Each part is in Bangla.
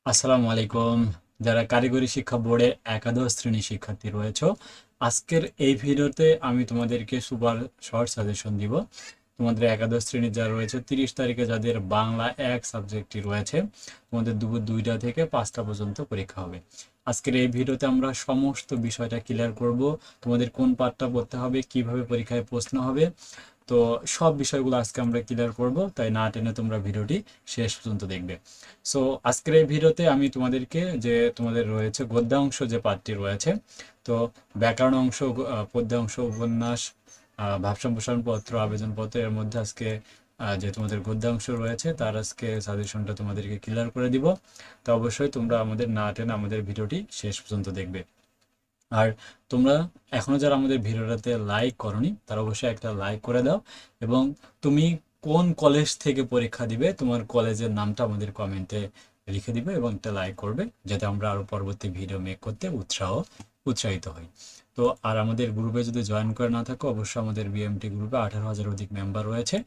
আসসালামু আলাইকুম। যারা কারিগরি শিক্ষা বোর্ডে একাদশ শ্রেণী শিক্ষার্থী রয়েছে, আজকের এই ভিডিওতে আমি তোমাদেরকে সুপার শর্ট সাজেশন দিব। তোমাদের একাদশ শ্রেণী যারা রয়েছে 30 তারিখে যাদের বাংলা এক সাবজেক্টটি রয়েছে, তোমাদের দুপুর 2টা থেকে 5টা পর্যন্ত পরীক্ষা হবে। আজকের এই ভিডিওতে আমরা সমস্ত বিষয়টা ক্লিয়ার করব। তোমাদের কোন পার্টটা পড়তে হবে, কিভাবে পরীক্ষায় প্রশ্ন হবে, তো সব বিষয়গুলো আজকে আমরা ক্লিয়ার করব, তাই না টেনে তোমরা ভিডিওটি শেষ পর্যন্ত দেখবে। সো আজকের এই ভিডিওতে আমি তোমাদেরকে যে তোমাদের রয়েছে গদ্যাংশ যে পার্টটি রয়েছে, তো ব্যাকরণ অংশ, পদ্যাংশ, উপন্যাস, ভাব সম্প্রসারণ পত্র, আবেদনপত্র, এর মধ্যে আজকে যে তোমাদের গদ্যাংশ রয়েছে তার আজকে সাজেশনটা তোমাদেরকে ক্লিয়ার করে দিব। তো অবশ্যই তোমরা আমাদের না টেনে আমাদের ভিডিওটি শেষ পর্যন্ত দেখবে। আর তোমরা এখনো যারা আমাদের ভিডিওটাতে লাইক করনি তারা অবশ্যই একটা লাইক করে দাও, এবং তুমি কোন কলেজ থেকে পরীক্ষা দিবে তোমার কলেজের নামটা আমাদের কমেন্টে লিখে দিবে এবং একটা লাইক করবে, যাতে আমরা আরো পরবর্তী ভিডিও মেক করতে উৎসাহিত হই। তো আর আমাদের গ্রুপে যদি জয়েন করে না থাকো, অবশ্যই আমাদের বিএমটি গ্রুপে 18,000 অধিক মেম্বার রয়েছে,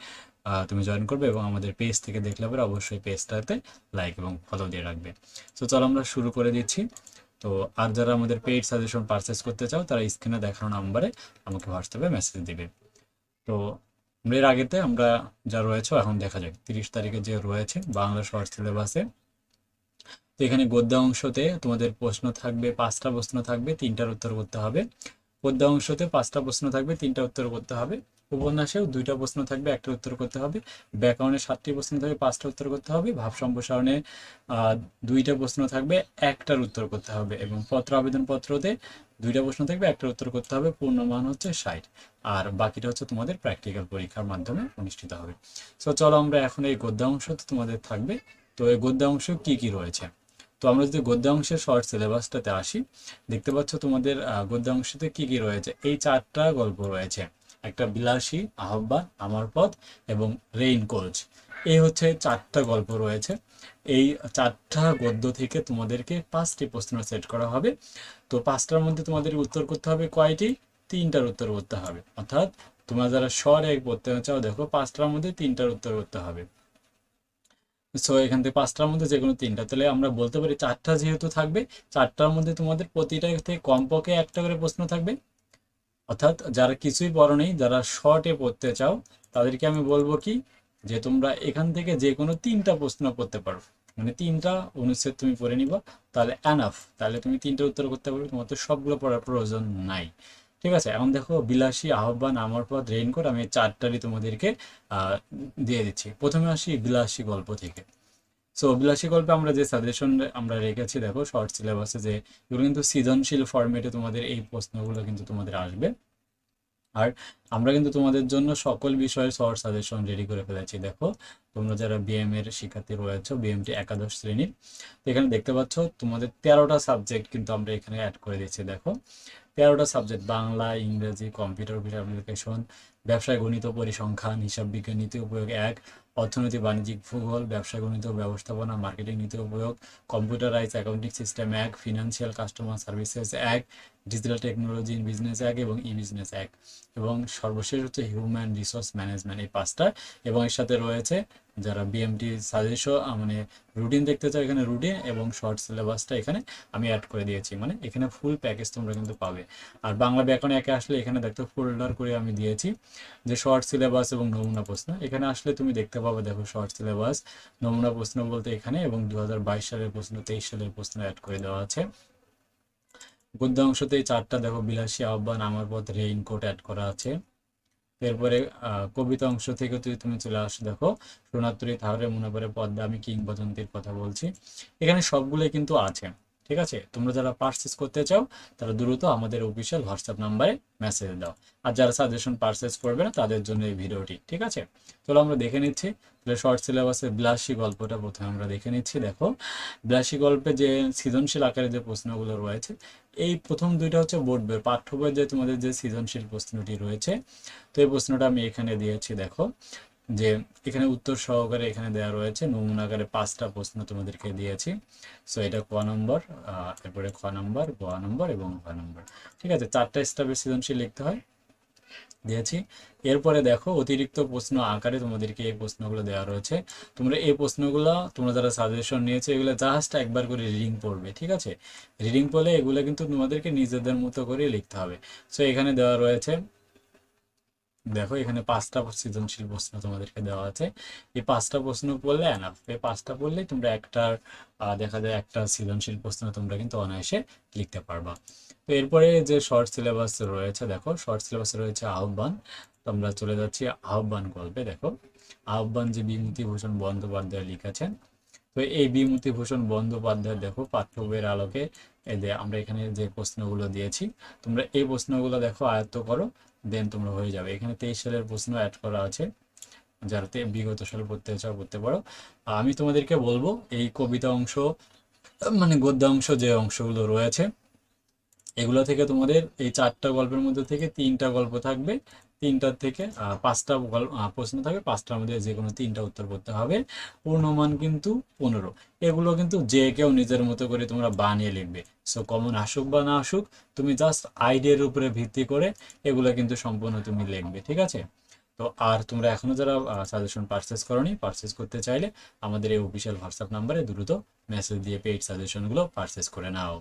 তুমি জয়েন করবে এবং আমাদের পেজ থেকে দেখলে পরে অবশ্যই পেজটাতে লাইক এবং ফলো দিয়ে রাখবে। তো চলো আমরা শুরু করে দিচ্ছি। তো আর যারা আমাদের পেইড সাজেশন পারচেস করতে চাও তারা স্ক্রিনে দেখানো নাম্বারে আমাকে হোয়াটসঅ্যাপে মেসেজ দিবে। তো এর আগেতে আমরা যা রয়েছে এখন দেখা যাক 30 তারিখে যে রয়েছে বাংলা শর্ট সিলেবাসে। তো এখানে গদ্য অংশতে তোমাদের প্রশ্ন থাকবে, 5টা প্রশ্ন থাকবে, 3টার উত্তর করতে হবে। পদ্য অংশতে 5টা প্রশ্ন থাকবে, 3টা উত্তর করতে হবে। উপন্যাসেও 2টা প্রশ্ন থাকবে, 1টা উত্তর করতে হবে। ব্যাকরণে 7টি প্রশ্ন থাকবে, 5টা উত্তর করতে হবে। ভাব সম্প্রসারণে 2টা প্রশ্ন থাকবে, 1টার উত্তর করতে হবে। এবং পত্র আবেদনপত্রতে 2টা প্রশ্ন থাকবে, 1টার উত্তর করতে হবে। পূর্ণমান হচ্ছে 60, আর বাকিটা হচ্ছে তোমাদের প্র্যাকটিক্যাল পরীক্ষার মাধ্যমে অনুষ্ঠিত হবে। সো চলো আমরা এখন এই গদ্যাংশ তোমাদের থাকবে। তো এই গদ্যাংশ কি কি রয়েছে, তো আমরা যদি গদ্যাংশের শর্ট সিলেবাসটাতে আসি, দেখতে পাচ্ছ তোমাদের গদ্যাংশতে কি কি রয়েছে। এই 4টা গল্প রয়েছে, একটা বিলাসী, আহ্বান, আমার পথ এবং রেইনকোট। এই হচ্ছে 4টা গল্প রয়েছে। এই 4টা গদ্য থেকে তোমাদেরকে 5টি প্রশ্ন সেট করা হবে। তো 5টার মধ্যে তোমাদের উত্তর করতে হবে কয়টি? 3টার উত্তর করতে হবে। অর্থাৎ তোমরা যারা স্বর এক পড়তে চাও, দেখো 5টার মধ্যে 3টার উত্তর করতে হবে। সো এখান থেকে 5টার মধ্যে যে কোনো 3টা, তাহলে আমরা বলতে পারি 4টা যেহেতু থাকবে, 4টার মধ্যে তোমাদের প্রতিটা থেকে কমপক্ষে 1টা করে প্রশ্ন থাকবে। অর্থাৎ যারা কিছুই পড়ো নেই, যারা শর্টে পড়তে চাও, তাদেরকে আমি বলবো কি, যে তোমরা এখান থেকে যে কোনো 3টা প্রশ্ন করতে পারো, মানে 3টা অনুচ্ছেদ তুমি পড়ে নিবা, তাহলে এনাফ, তাহলে তুমি 3টা উত্তর করতে পারবে, তোমার তো সবগুলো পড়ার প্রয়োজন নাই। ঠিক আছে, এখন দেখো বিলাসী, আহ্বান, আমার পথ, রেইনকোট, আমি 4টারই তোমাদেরকে দিয়ে দিচ্ছি। প্রথমে আসি বিলাসী গল্প থেকে। সো অভিলাষী গল্পে আমরা যে সাজেশন আমরা রেখেছি, দেখো শর্ট সিলেবাসে, যে এগুলো কিন্তু সৃজনশীল ফরম্যাটে তোমাদের এই প্রশ্নগুলো কিন্তু তোমাদের আসবে। আর আমরা কিন্তু তোমাদের জন্য সকল বিষয়ে শর্ট সাজেশন রেডি করে ফেলেছি। দেখো তোমরা যারা বিএম এর শিক্ষার্থী রয়েছে, বিএমটি একাদশ শ্রেণীর, তো এখানে দেখতে পাচ্ছ তোমাদের 13টা সাবজেক্ট কিন্তু আমরা এখানে অ্যাড করে দিচ্ছি। দেখো 13টা সাবজেক্ট, বাংলা, ইংরেজি, কম্পিউটার অফিস অ্যাপ্লিকেশন, ব্যবসায় গণিত, পরিসংখ্যান, হিসাব বিজ্ঞান, নীতি উপয়োগ 1, অর্থনীতি, বাণিজ্যিক ভূগোল, ব্যবসা গণিত, ব্যবস্থাপনা, মার্কেটিং, নীতি উপয়োগ, computerize accounting system 1, financial customer services 1, digital technology in business 1 এবং ই বিজনেস 1, এবং সর্বশেষ হচ্ছে হিউম্যান রিসোর্স ম্যানেজমেন্ট, এই 5টা। এবং এর সাথে রয়েছে যারা বিএমটি সাজেশন মানে রুটিন দেখতে চাও, এখানে রুটিন এবং শর্ট সিলেবাসটা এখানে আমি অ্যাড করে দিয়েছি, মানে এখানে ফুল প্যাকেজ তোমরা কিন্তু পাবে। আর বাংলা ব্যাকরণ একে আসলে এখানে দেখতে ফোল্ডার করে আমি দিয়েছি যে শর্ট সিলেবাস এবং নমুনা প্রশ্ন, এখানে আসলে তুমি দেখতে পাবে। দেখো শর্ট সিলেবাস, নমুনা প্রশ্ন বলতে এখানে, এবং 2022 সালের প্রশ্ন, 23 সালের প্রশ্ন অ্যাড করে দেওয়া আছে। গদ্যাংশতে এই 4টা দেখো, বিলাসী, আহ্বান, আমার পথ, রেইনকোট অ্যাড করা আছে। এরপরে কবিতা অংশ থেকে যদি তুমি চলে আসো, দেখো সোনাতুরি থাহরে মনে পড়ে পদ্মা, আমি কিংবদন্তির কথা বলছি, এখানে সবগুলোই কিন্তু আছে। ঠিক আছে, তোমরা যারা পারচেস করতে চাও তারা দ্রুত আমাদের অফিসিয়াল হোয়াটসঅ্যাপ নাম্বারে মেসেজ দাও। আর যারা সাজেশন পারচেস করবে না তাদের জন্য এই ভিডিওটি। ঠিক আছে, চলো আমরা দেখে নিচ্ছি। তাহলে শর্ট সিলেবাসের বিলাসী গল্পটা প্রথমে আমরা দেখে নিচ্ছি। দেখো বিলাসী গল্পে যে সৃজনশীল আকারে যে প্রশ্নগুলো রয়েছে, এই প্রথম 2টা হচ্ছে বোর্ড বইয়ের পাঠ্য বইয়ের যে তোমাদের যে সৃজনশীল প্রশ্নটি রয়েছে, তো এই প্রশ্নটা আমি এখানে দিয়েছি। দেখো যে এখানে উত্তর সহকারে এখানে দেওয়া রয়েছে, নমুনা আকারে 5টা প্রশ্ন তোমাদেরকে দিয়েছি। সো এটা ক নম্বর, এরপরে খ নম্বর, গ নম্বর এবং ঘ নম্বর। ঠিক আছে, 4টা স্টেপের সৃজনশীল লিখতে হয়। দিয়েছি। এরপরে দেখো অতিরিক্ত প্রশ্ন আকারে তোমাদেরকে এই প্রশ্নগুলো দেওয়া রয়েছে। তোমরা এই প্রশ্নগুলো তোমরা যারা সাজেশন নিয়েছো এগুলো জাস্ট একবার করে রিডিং পড়বে, ঠিক আছে? রিডিং পড়লে এগুলো কিন্তু তোমাদেরকে নিজেদের মতো করে লিখতে হবে। সো এখানে দেওয়া রয়েছে, দেখো এখানে 5টা সৃজনশীল প্রশ্ন তোমাদেরকে দেওয়া আছে। এই 5টা প্রশ্ন পড়লে এনাফ, এই 5টা পড়লেই তোমরা একটার দেখা যায় একটা সৃজনশীল প্রশ্ন তোমরা কিন্তু অনায়াসে লিখতে পারবা। তো এরপরে যে শর্ট সিলেবাস রয়েছে, দেখো শর্ট সিলেবাসে রয়েছে আহ্বান। তো আমরা চলে যাচ্ছি আহ্বান গল্পে। দেখো আহ্বান যে বিভূতিভূষণ বন্দ্যোপাধ্যায় লিখেছেন। তো এই বিভূতিভূষণ বন্দ্যোপাধ্যায় দেখো পাঠ্য বইয়ের আলোকে এই যে আমরা এখানে যে প্রশ্নগুলো দিয়েছি, তোমরা এই প্রশ্নগুলো দেখো আয়ত্ত করো, দেন তোমরা হয়ে যাবে। এখানে 23 সালের প্রশ্ন অ্যাড করা আছে, যারা বিগত সাল পড়তে চাও পড়তে পারো। আমি তোমাদেরকে বলবো এই কবিতা অংশ মানে গদ্যাংশ যে অংশগুলো রয়েছে এগুলো থেকে তোমাদের এই 4টা গল্পের মধ্যে থেকে 3টা গল্প থাকবে, 3টার থেকে 5টা প্রশ্ন থাকবে, 5টার মধ্যে যে কোনো 3টা উত্তর করতে হবে। পূর্ণমান কিন্তু 15। এগুলো কিন্তু যে কেউ নিজের মতো করে তোমরা বানিয়ে লিখবে। সো কমন আসুক বা না আসুক, তুমি জাস্ট আইডিয়ার উপরে ভিত্তি করে এগুলো কিন্তু সম্পূর্ণ তুমি লিখবে, ঠিক আছে? তো আর তোমরা এখনো যারা সাজেশন পারচেস করোনি, পারচেস করতে চাইলে আমাদের এই অফিসিয়াল হোয়াটসঅ্যাপ নাম্বারে দ্রুত মেসেজ দিয়ে পেইড সাজেশনগুলো পারচেস করে নাও।